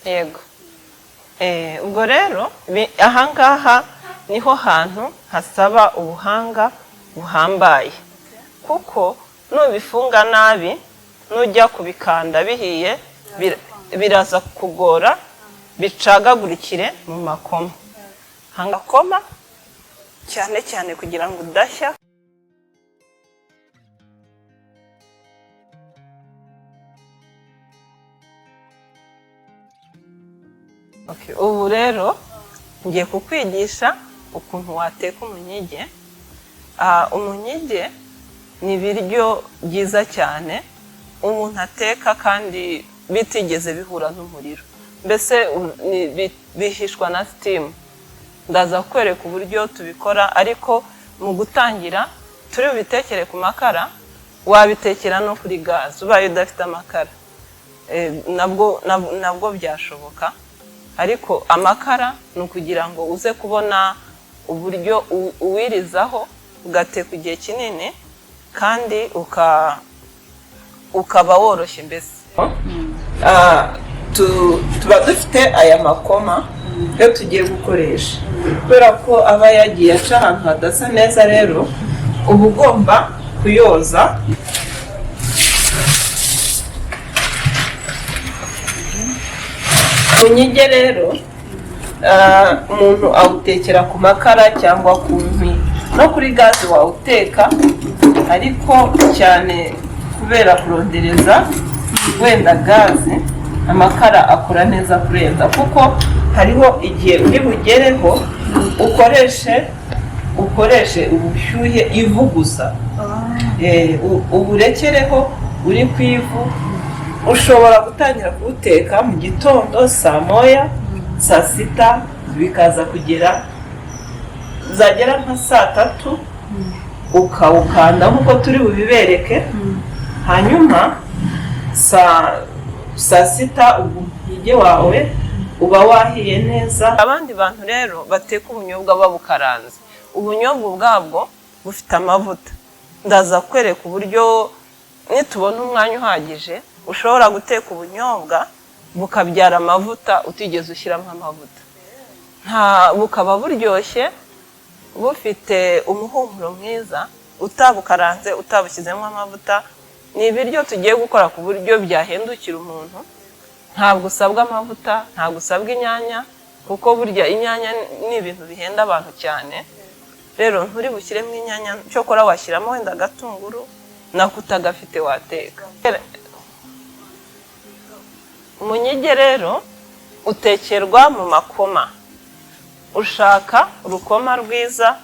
yego. Ubwo rero ahangaha niho hantu hasaba ubuhanga buhambaye, kuko nubifunga nabi nujya kubikanda bihiye biraza kugora bicagagurikire mu makoma. Hangakoma cyane cyane kugira ngo udashya. Okay, ubu rero ngiye kukwigisha ukuntu wateka umunyige. Umunyige ni ibiryo byiza cyane umuntu ateka kandi bitigeze bihura n'umuriro, mbese bihishwa na steam. Ndaza kukwereka uburyo tubikora, ariko mu gutangira turi bubitekere ku makara, wabitekera no kuri gazi ubaye udafite amakara, nabwo byashoboka. Ariko amakara ni ukugira ngo uze kubona uburyo uwirizaho ugateka igihe kinini kandi ukaba woroshye. Mbese tuba dufite aya makoma yo tugiye gukoresha, kubera ko aba yagiye aca ahantu hadasa neza, rero uba ugomba kuyoza. Umunyige rero umuntu awutekera ku makara cyangwa ku nkwi, no kuri gazi wawuteka, ariko cyane kubera kurondereza wenda gazi, amakara akora neza kurenza, kuko hariho igihe uri bugereho ukoreshe ubushyuhe ivu gusa, uburekereho uri ku ivu. Ushobora gutangira kuwuteka mu gitondo saa moya, saa sita, bikaza kugera zagera nka saa tatu, ukawukanda nk'uko turi bubibereke. Hanyuma saa sita umunyige wawe uba wahiye neza. Abandi bantu rero bateka ubunyobwa babukaranze. Ubunyobwa ubwabwo bufite amavuta. Ndaza kwereka uburyo nitubona umwanya uhagije ushobora guteka ubunyobwa bukabyara amavuta utigeze ushyiramo amavuta, bukaba buryoshye bufite umuhumuro mwiza, utabukaranze utabushyizemo amavuta. Ni ibiryo tugiye gukora ku buryo byahendukira umuntu. Ntabwo usabwa amavuta, ntabwo usabwa inyanya, kuko burya inyanya ni ibintu bihenda abantu cyane. Rero nturi bushyiremo inyanya, cyokora washyiramo wenda agatunguru nako utagafite wateka. Umunyige rero utekerwa mu makoma. Ushaka urukoma rwiza,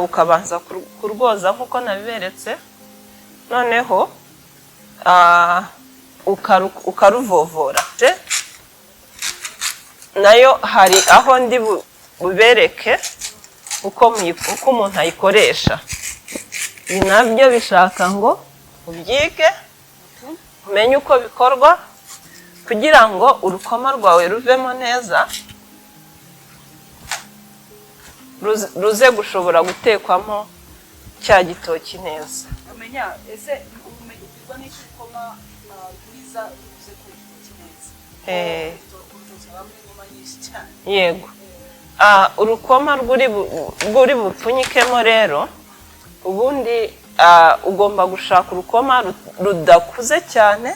ukabanza kurwoza nk'uko nabiberetse, noneho ukaruvovora. Nayo hari aho ndi bubereke uko umuntu ayikoresha. Ibi nabyo bishaka ngo ubyige, umenye uko bikorwa, kugira ngo urukoma rwawe ruvemo neza, ruze gushobora gutekwamo cya gitoki neza. Yego, urukoma rw'uri bupfunyikemo rero, ubundi ugomba gushaka urukoma rudakuze cyane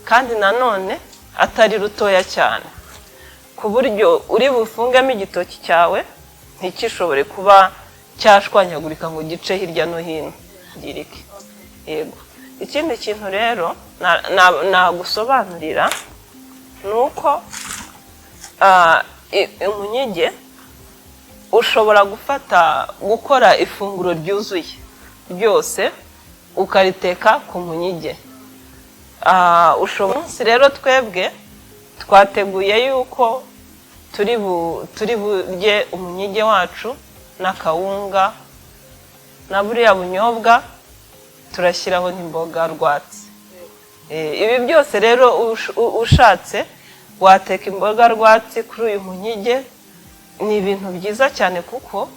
kandi nanone atari rutoya cyane, ku buryo uri bufungemo igitoki cyawe ntikishobore kuba cyashwanyagurika ngo gice hirya no hino girike. Yego, ikindi kintu rero nagusobanurira ni uko umunyige ushobora gukora ifunguro ryuzuye ryose ukariteka ku munyige. Umunsi rero twebwe twateguye yuko turi burye umunyige wacu n'akawunga na buriya bunyobwa, turashyiraho n'imboga rwatsi. Ibi byose rero ushatse wateka imboga rwatsi kuri uyu munyige. Ni ibintu byiza cyane kuko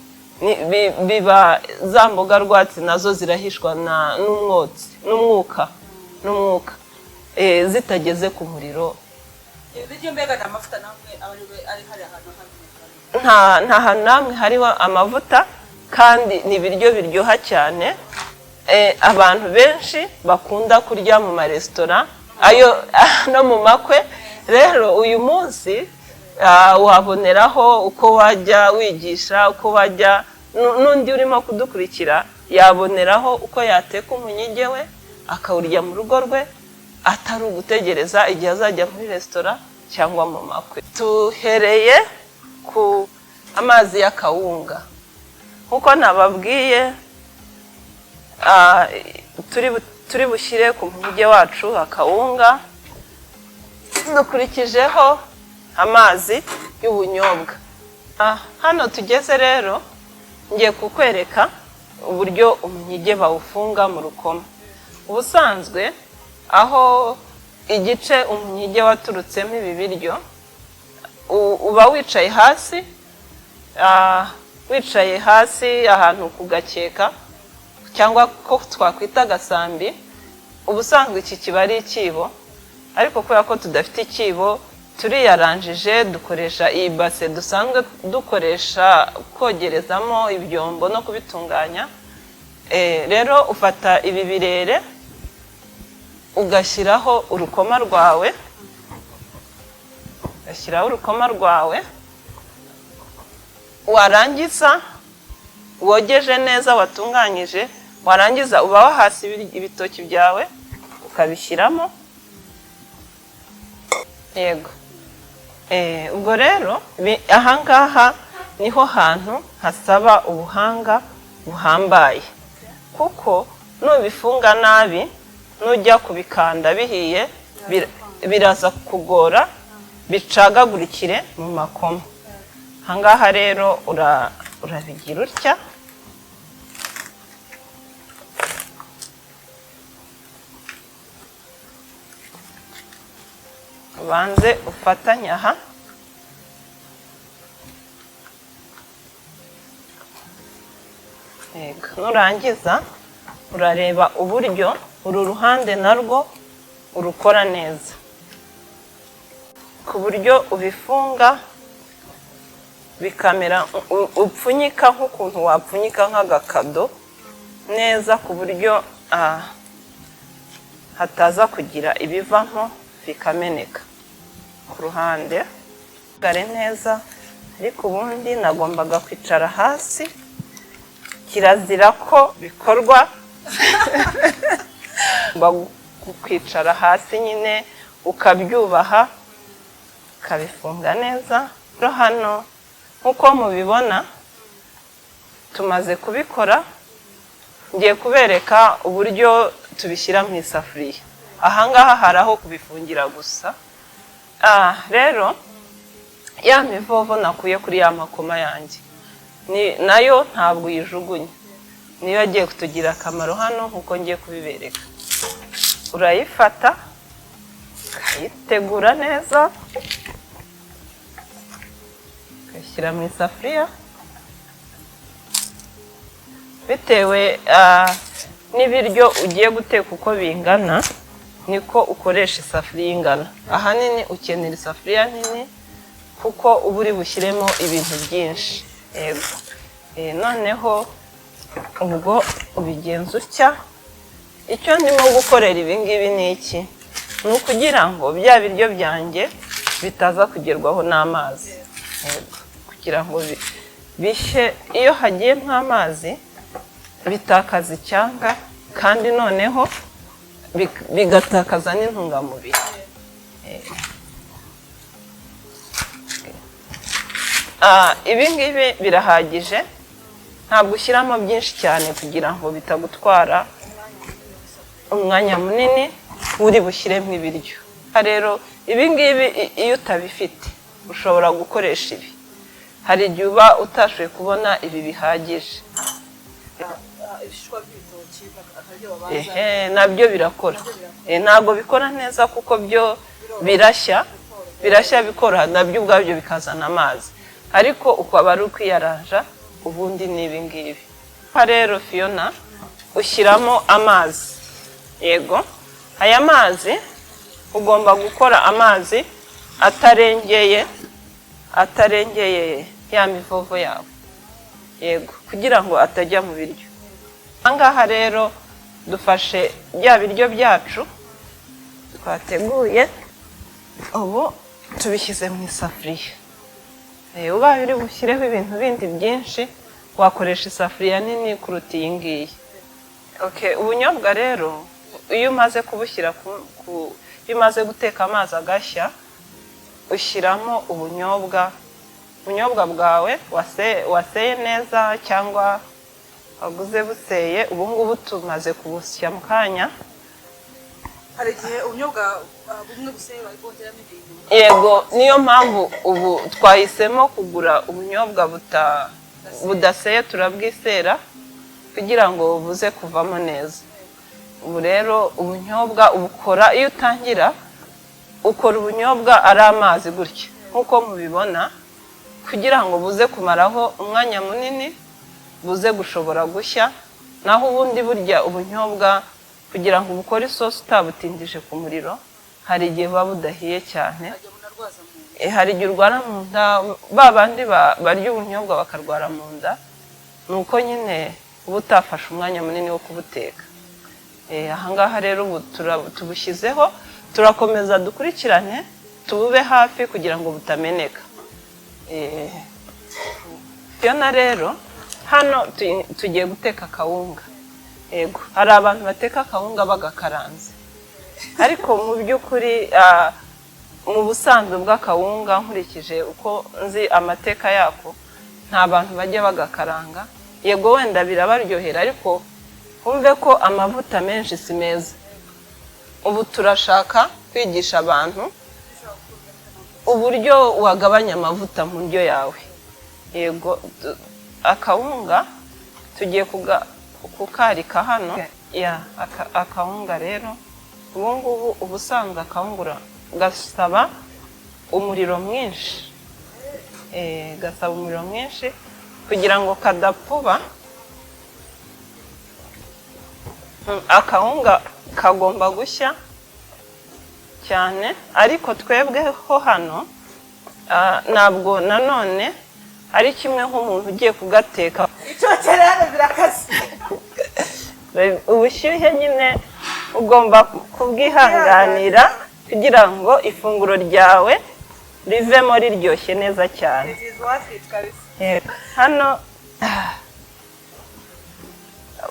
biba za mboga rwatsi nazo zirahishwa n'umwuka zitageze ku muriro ibiryo mbega nta mavuta namwe ari hari ahantu nta hantu namwe hariho amavuta kandi ni ibiryo biryoha cyane. Abantu benshi bakunda kurya mu maresitora ayo no mu makwe. Rero uyu munsi waboneraho uko wajya wigisha, uko wajya n'undi urimo kudukurikira yaboneraho uko yateka umunyige we akawurya mu rugo rwe atari ugutegereza igihe azajya muri resitora cyangwa mu makwe. Tuhereye ku amazi y'akawunga. Nkuko nababwiye turi bushyire ku munyige wacu akawunga, dukurikijeho amazi y'ubunyobwa. Hano tugeze rero ngiye kukwereka uburyo umunyige bawufunga mu rukoma. Ubusanzwe aho igice umunyige waturutsemo ibi biryo uba wicaye hasi ahantu ku gakeka cyangwa ko twakwita agasambi. Ubusanzwe iki kiba ari ikibo, ariko kubera ko tudafite ikibo turiyaranjije dukoresha iyi base dusanzwe dukoresha kogerezamo ibyombo no kubitunganya. Rero ufata ibi birere ugashyiraho urukoma rwawe, warangiza wogeje neza watunganyije, warangiza uba wahasi ibitoki byawe ukabishyiramo. Yego. Ubwo rero ahangaha niho hantu hasaba ubuhanga buhambaye, kuko nubifunga nabi nujya kubikanda bihiye biraza kugora bicagagurikire mu makoma. Ahangaha rero urabigira utya, ubanze ufatanye aha, nurangiza urareba uburyo uru ruhande narwo urukora neza, ku buryo ubifunga bikamera upfunyika nk'ukuntu wapfunyika nk'agakado neza, ku buryo hataza kugira ibivamo bikameneka ku ruhande. Gare neza, ariko ubundi nagombaga kwicara hasi, kirazira ko bikorwa kwicara hasi nyine ukabyubaha ukabifunga neza. Hano nk'uko mubibona tumaze kubikora, ngiye kubereka uburyo tubishyira mu isafuriya. Ahangaha hari aho kubifungira gusa. Rero ya mivovo nakuye kuri ya makoma yanjye nayo ntabwo uyijugunya, niyo yagiye kutugira akamaro hano nk'uko ngiye kubibereka. Urayifata ukayitegura neza ukayishyira mu isafuriya, bitewe n'ibiryo ugiye guteka uko bingana niko ukoresha isafuriya ingana. Ahanini ukenera isafuriya nini kuko uba uri bushyiremo ibintu byinshi. Yego. Noneho ubwo ubigenza utya. Icyo ndimo gukorera ibingibi ni iki? Ni ukugira ngo bya biryo byanjye bitaza kugerwaho n'amazi. Yego. Kugira ngo bishye, iyo hagiyemo amazi bitakaza icyanga kandi noneho bigatakaza n'intungamubiri. Ibi ngibi birahagije, ntabwo ushyiramo byinshi cyane kugira ngo bitagutwara umwanya munini uri bushyiremo ibiryo. Rero ibi ngibi iyo utabifite ushobora gukoresha ibi. Hari igihe uba utashoboye kubona ibi bihagije. Nabyo birakora. Ntabwo bikora neza kuko byo birashya bikora nabyo ubwabyo bikazana amazi, ariko ukaba ari ukwiyaranja ubundi ni ibi ngibi. Rero Fiona ushyiramo amazi. Yego, aya mazi ugomba gukora amazi atarengeye ya mivovo yawe, yego, kugira ngo atajya mu biryo. Ahangaha rero dufashe bya biryo byacu twateguye, ubu tubishyize mu isafuriya. Ubaye uri bushyireho ibintu bindi byinshi wakoresha isafuriya nini kuruta iyi ngiyi. Ubunyobwa rero iyo umaze kubushyira iyo umaze guteka amazi agashya, ushyiramo ubunyobwa bwawe waseye neza cyangwa waguze buseye. Ubu ngubu tumaze kubusya mu kanya. hari igihe ubunyobwa bumwe buseye bari kongeramo ibintu. Yego, niyo mpamvu ubu twahisemo kugura ubunyobwa budaseye, turabwisera kugira ngo buze kuvamo neza. Ubu rero ubunyobwa ubukora, iyo utangira ukora ubunyobwa ari amazi gutya nk'uko mubibona, kugira ngo buze kumaraho umwanya munini, buze gushobora gushya. Naho ubundi burya ubunyobwa kugira ngo bukore isosi utabutindije ku muriro, hari igihe buba budahiye cyane, hari igihe urwara mu nda. Ba bandi barya ubunyobwa bakarwara mu nda, ni uko nyine uba utafashe umwanya munini wo kubuteka. Ahangaha rero ubu tubushyizeho, turakomeza dukurikirane, tubube hafi kugira ngo butameneka. Fiona rero hano tugiye guteka akawunga. Yego, hari abantu bateka akawunga bagakaranze, ariko mu by'ukuri mu busanzwe bw'akawunga, nkurikije uko nzi amateka yako, nta bantu bajya bagakaranga. Yego, wenda birabaryohera, ariko wumve ko amavuta menshi si meza. Ubu turashaka kwigisha abantu uburyo wagabanya amavuta mu ndyo yawe. Yego, akawunga tugiye kukarika hano. Akawunga rero ubu ngubu ubusanzwe akawunga gasaba umuriro mwinshi, gasaba umuriro mwinshi kugira ngo kadapfuba. Akawunga kagomba gushya cyane, ariko twebweho hano ntabwo nanone ari kimwe nk'umuntu ugiye kugateka. Icyokere hano birakaze. Ubushyuhe nyine ugomba kubwihanganira kugira ngo ifunguro ryawe rivemo riryoshye neza cyane. Hano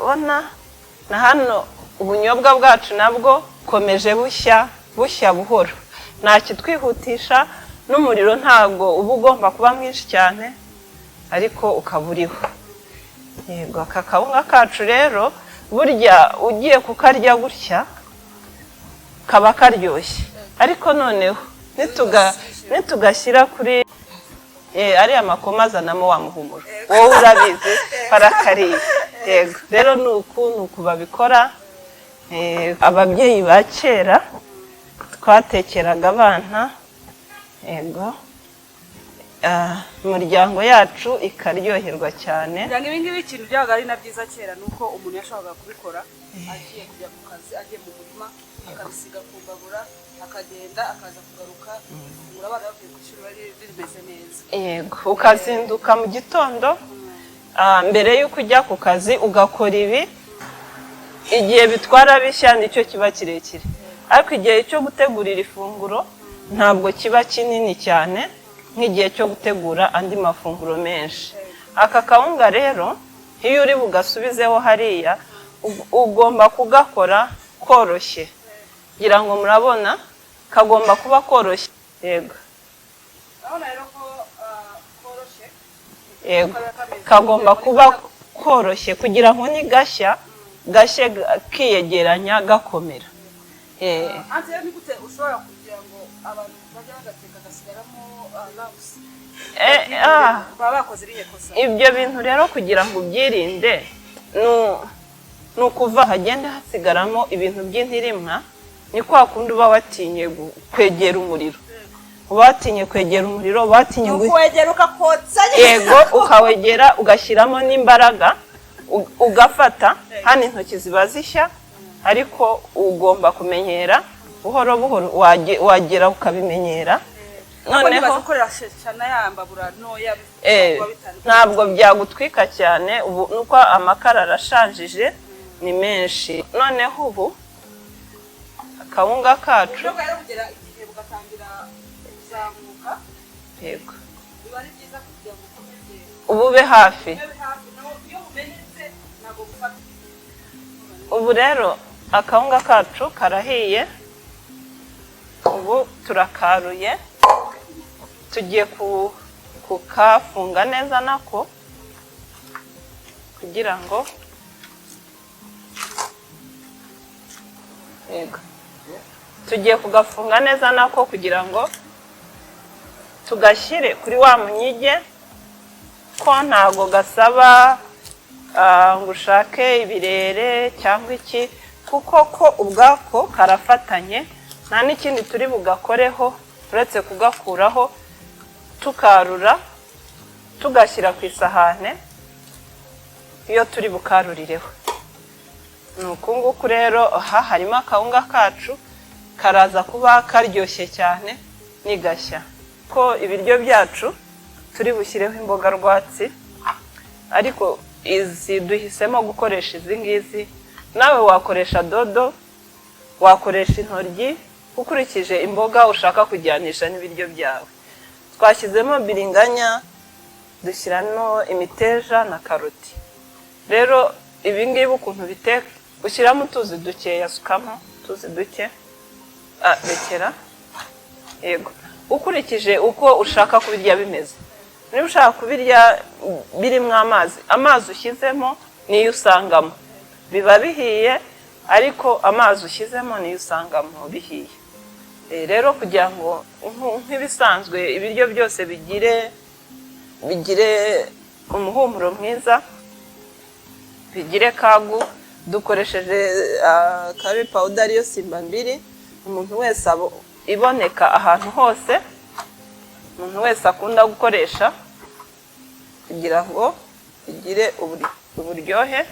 ubona na hano ubunyobwa bwacu nabwo bukomeje bushya buhoro, nta kitwihutisha, n'umuriro ntabwo uba ugomba kuba mwinshi cyane, ariko ukaba uriho. Yego, aka kawunga kacu rero burya ugiye kukarya gutya kaba karyoshye, ariko noneho nitugashyira kuri ariya makoma azanamo wa muhumuro, wowe urabizi barakariye. Yego, rero ni uku babikora. Ababyeyi ba kera twatekeraga abana, yego, imiryango yacu ikaryoherwa cyane. Ibi ngibi ikintu byabaga ari na byiza kera, ni uko umuntu yashoboraga kubikora agiye kujya ku kazi, agiye mu murima, akabisiga ku mbabura, akagenda akaza kugaruka, ifunguro abana bavuye ku ishuri bari rimeze neza. Yego, ukazinduka mu gitondo, mbere y'uko ujya ku kazi ugakora ibi. Igihe bitwara bishya nicyo kiba kirekire, ariko igihe cyo gutegurira ifunguro ntabwo kiba kinini cyane nk'igihe cyo gutegura andi mafunguro menshi. Aka kawunga rero iyo uri bugasubizeho hariya, ugomba kugakora koroshye, ngira ngo murabona kagomba kuba koroshye. Yego, yego, kagomba kuba koroshye kugira ngo nigashya gashye kiyegeranya gakomera. Hanze ni gute ushobora kugira ngo abantu bajya bagateka gasigaramo labusi? Baba bakoze irihe kosa? Ibyo bintu rero kugira ngo ubyirinde, ni ukuva hagenda hasigaramo ibintu by'intirimwa. Ni kwa kundi uba watinye kwegera umuriro, uba watinye kwegera umuriro, uba watinye kwegera ukakotsa. Yego, ukawegera ugashyiramo n'imbaraga, ugafata. Hano intoki ziba zishya, ariko ugomba kumenyera buhoro buhoro, wagera ukabimenyera, noneho gukorera cyane yambabura ntoya ntabwo byagutwika cyane ubu nuko amakara arashanjije ni menshi. Noneho ubu akawunga kacu yego ubu ube hafi. Ubu rero akawunga kacu karahiye, ubu turakaruye, tugiye kukafunga neza nako kugira ngo yego tugiye kugafunga neza nako kugira ngo tugashyire kuri wa munyige, ko ntago gasaba ngo ushake ibirere cyangwa iki, kuko ko ubwako karafatanye, nta n'ikindi turi bugakoreho uretse kugakuraho tukarura tugashyira ku isahane iyo turi bukarurireho. Ni uku nguku rero aha harimo akawunga kacu, karaza kuba karyoshye cyane nigashya. Ko ibiryo byacu turi bushyireho imboga rwatsi, ariko izi duhisemo gukoresha izi ngizi. Nawe wakoresha dodo, wakoresha intoryi ukurikije imboga ushaka kujyanisha n'ibiryo byawe. Twashyizemo biringanya, dushyiramo imiteja na karoti. Rero ibi ngibi ukuntu biteka, ushyiramo utuzi dukeya, sukamo tuzi duke, rekera yego, ukurikije uko ushaka kubirya bimeze. Niba ushaka kubirya birimo amazi ushyizemo niyo usangamo, biba bihiye, ariko amazi ushyizemo niyo usangamo bihiye. Rero kugira ngo nk'ibisanzwe ibiryo byose bigire umuhumuro mwiza, bigire kagu, dukoresheje curry powder ariyo simba mbiri, umuntu wese iboneka ahantu hose, umuntu wese akunda gukoresha kugira ngo igire uburyohe.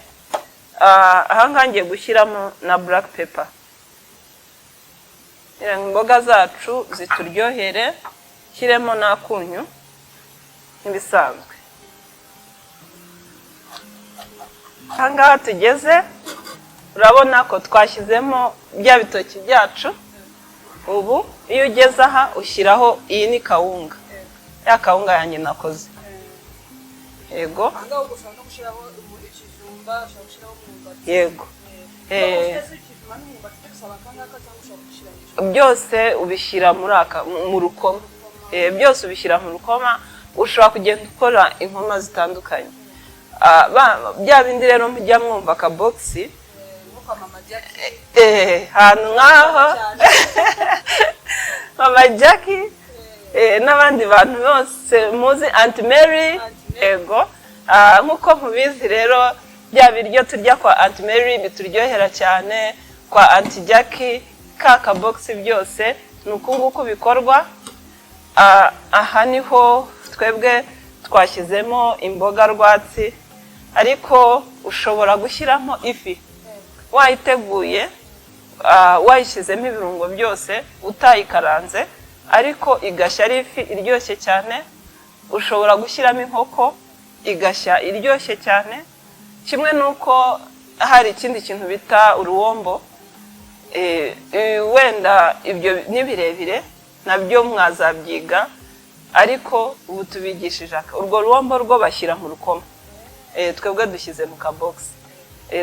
Aha ngaha ngiye gushyiramo na black pepper, imboga zacu zituryohere, shyiremo n'akunyu nk'ibisanzwe. Aha ngaha tugeze, urabona ko twashyizemo bya bitoki byacu. Ubu iyo ugeze aha ushyiraho, iyi ni kawunga, ya kawunga yanjye nakoze. Yego yego, byose ubishyira mu rukoma, byose ubishyira mu rukoma. Ushobora kugenda ukora inkoma zitandukanye. Bya bindi rero mujya mwumva akabogisi ahantu nk'aho Mama Jackie n'abandi bantu bose muzi, Auntie Mary. Yego, nk'uko mubizi rero bya biryo turya kwa Auntie Mary bituryohera cyane, kwa Auntie Jackie ka kabogisi byose ni uku nguku bikorwa. Aha niho twebwe twashyizemo imboga rwatsi, ariko ushobora gushyiramo ifi wayiteguye, wayishyizemo ibirungo byose utayikaranze, ariko igashya ari ifi iryoshye cyane. Ushobora gushyiramo inkoko igashya iryoshye cyane, kimwe nuko hari ikindi kintu bita uruwombo. Wenda ibyo ni birebire, nabyo mwazabyiga, ariko ubu tubigishije urwo ruwombo rwo bashyira mu rukoma, twebwe dushyize mu kabogisi.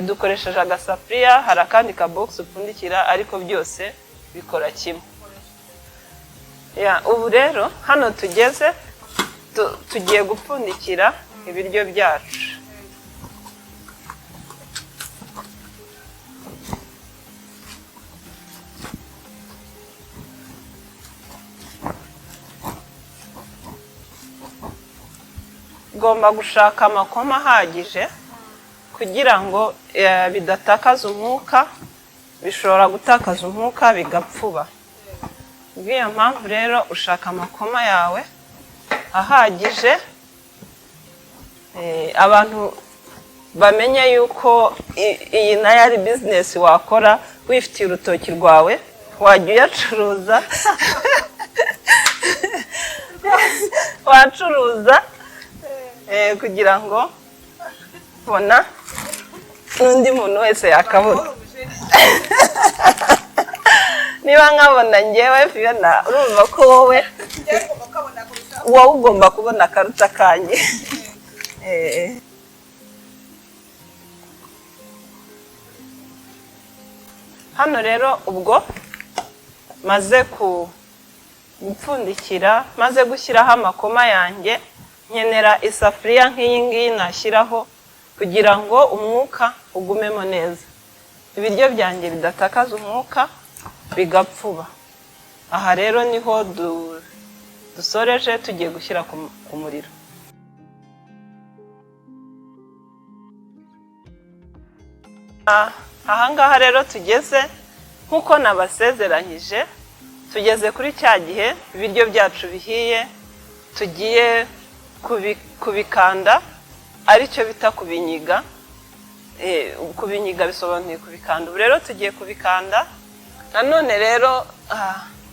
Dukoresheje agasafuriya, hari akandi kabogisi upfundikira, ariko byose bikora kimwe. Ubu rero hano tugeze, tugiye gupfundikira ibiryo byacu. Ugomba gushaka amakoma ahagije kugira ngo bidatakaza umwuka, bishobora gutakaza umwuka bigapfuba. Bw'iyo mpamvu rero ushaka amakoma yawe ahagije. Abantu bamenye yuko iyi nayo ari bizinesi wakora wifitiye urutoki rwawe, wajya uyacuruza acuruza kugira ngo bona n'undi muntu wese yakabona. Niba nkabona njyewe Fiona urumva ko wowe ugomba kubona akaruta kanjye. Hano rero ubwo maze gupfundikira, maze gushyiraho amakoma yanjye, nkenera isafuriya nk'iyi ngiyi nashyiraho kugira ngo umwuka ugumemo neza, ibiryo byanjye bidatakaza umwuka bigapfuba. Aha rero niho dusoreje tugiye gushyira ku muriro. Ahangaha rero tugeze nk'uko nabasezeranyije, tugeze kuri cya gihe ibiryo byacu bihiye, tugiye kubikanda, aricyo bita kubinyiga. Kubinyiga bisobanuye kubikanda. Ubu rero tugiye kubikanda. Nanone rero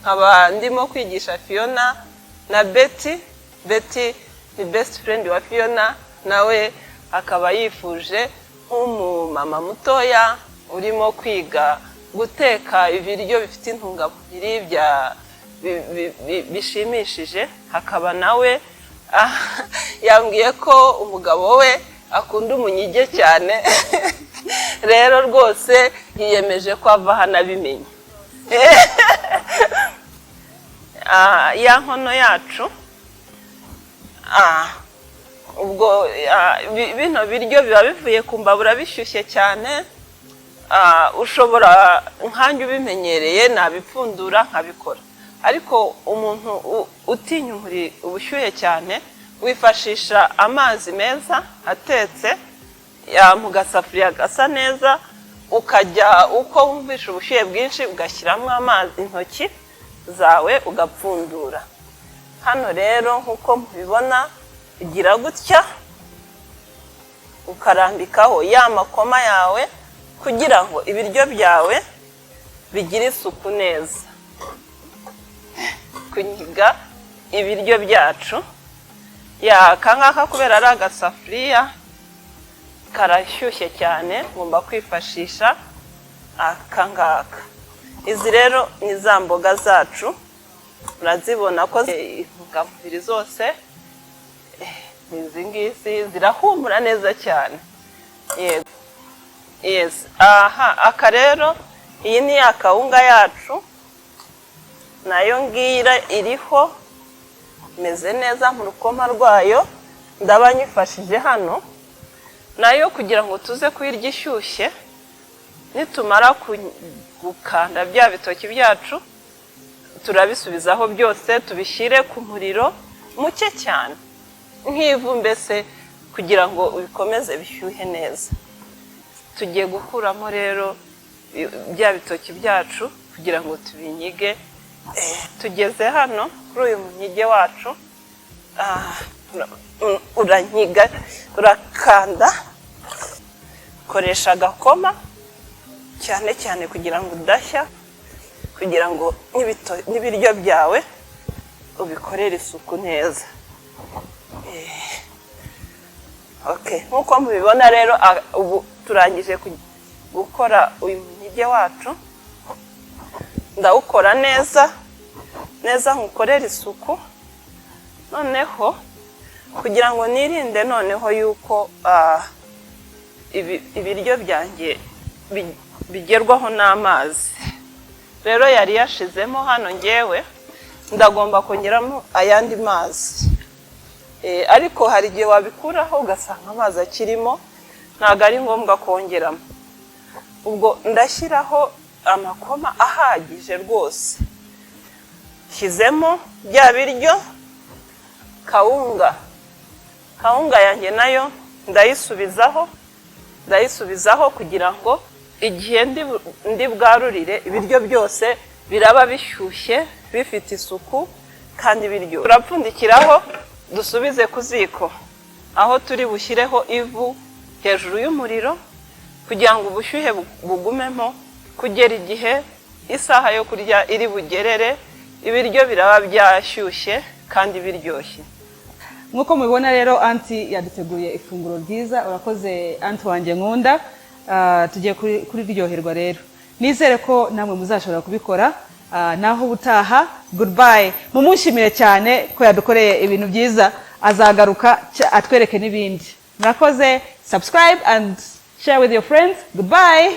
nkaba ndimo kwigisha Fiona na Betty. Betty ni best friend wa Fiona, nawe akaba yifuje nk'umumama mutoya urimo kwiga guteka ibiryo bifite intungamubiri bishimishije. Hakaba nawe yambwiye ko umugabo we akunda umunyige cyane. Rero rwose yiyemeje ko ava hano abimenye. Ya nkono yacu, ubwo bino biryo biba bivuye ku mbabura bishyushye cyane. Ushobora nkanjye ubimenyereye nabipfundura nkabikora, ariko umuntu utinya ubushyuhe cyane wifashisha amazi meza atetse mu gasafuriya gasa neza, ukajya uko wumvisha ubushyuhe bwinshi ugashyiramo amazi, intoki zawe ugapfundura. Hano rero nk'uko mubibona ugira gutya, ukarambikaho ya makoma yawe kugira ngo ibiryo byawe bigire isuku neza. Kunyiga ibiryo byacu, akangaka kubera ari agasafuriya karashyushye cyane, ngomba kwifashisha akangaka. Izi rero ni za mboga zacu, murazibona ko intungamubiri zose izi ngizi zirahumura neza cyane. Yego. Yes. Aka rero iyi ni akawunga yacu, nayo ngira iriho imeze neza mu rukoma rwayo, ndaba nyifashije hano nayo kugira ngo tuze kuyirya ishyushye. Nitumara gukanda bya bitoki byacu turabisubizaho byose, tubishyire ku muriro muke cyane nk'ivu mbese, kugira ngo bikomeze bishyuhe neza. Tugiye gukuramo rero bya bitoki byacu kugira ngo tubinyige. Tugeze hano kuri uyu munyige wacu, uranyiga, urakanda, koresha agakoma cyane cyane kugira ngo udashya, kugira ngo n'ibiryo byawe ubikorere isuku neza. Nk'uko mubibona rero ubu turangije gukora uyu munyige wacu. Ndawukora neza neza, nkukorera isuku. Noneho kugira ngo nirinde noneho yuko ibiryo byanjye bigerwaho n'amazi, rero yari yashizemo hano, ngewe ndagomba kongeramo ayandi mazi. Ariko hari igihe wabikuraho ugasanga amazi akirimo, ntabwo ari ngombwa kongeramo. Ubwo ndashyiraho amakoma ahagije rwose. Shyizemo bya biryo, kawunga yanjye nayo ndayisubizaho kugira ngo igihe ndi bwarurire ibiryo byose biraba bishyushye, bifite isuku kandi biryo. Turapfundikiraho dusubize ku ziko, aho turi bushyireho ivu hejuru y'umuriro kugira ngo ubushyuhe bugumemo kugera igihe isaha yo kurya iri bugerere. Ibiryo biraba byashyushye kandi biryoshye. nk'uko mubibona rero anti yaduteguriye ifunguro ryiza. Urakoze anti wanjye nkunda. Tugiye kuriryoherwa rero. Nizere ko namwe muzashobora kubikora. Naho ubutaha, goodbye. Mumushimire cyane ko yadukoreye ibintu byiza, azagaruka atwereke n'ibindi. Murakoze, subscribe and share with your friends. Goodbye.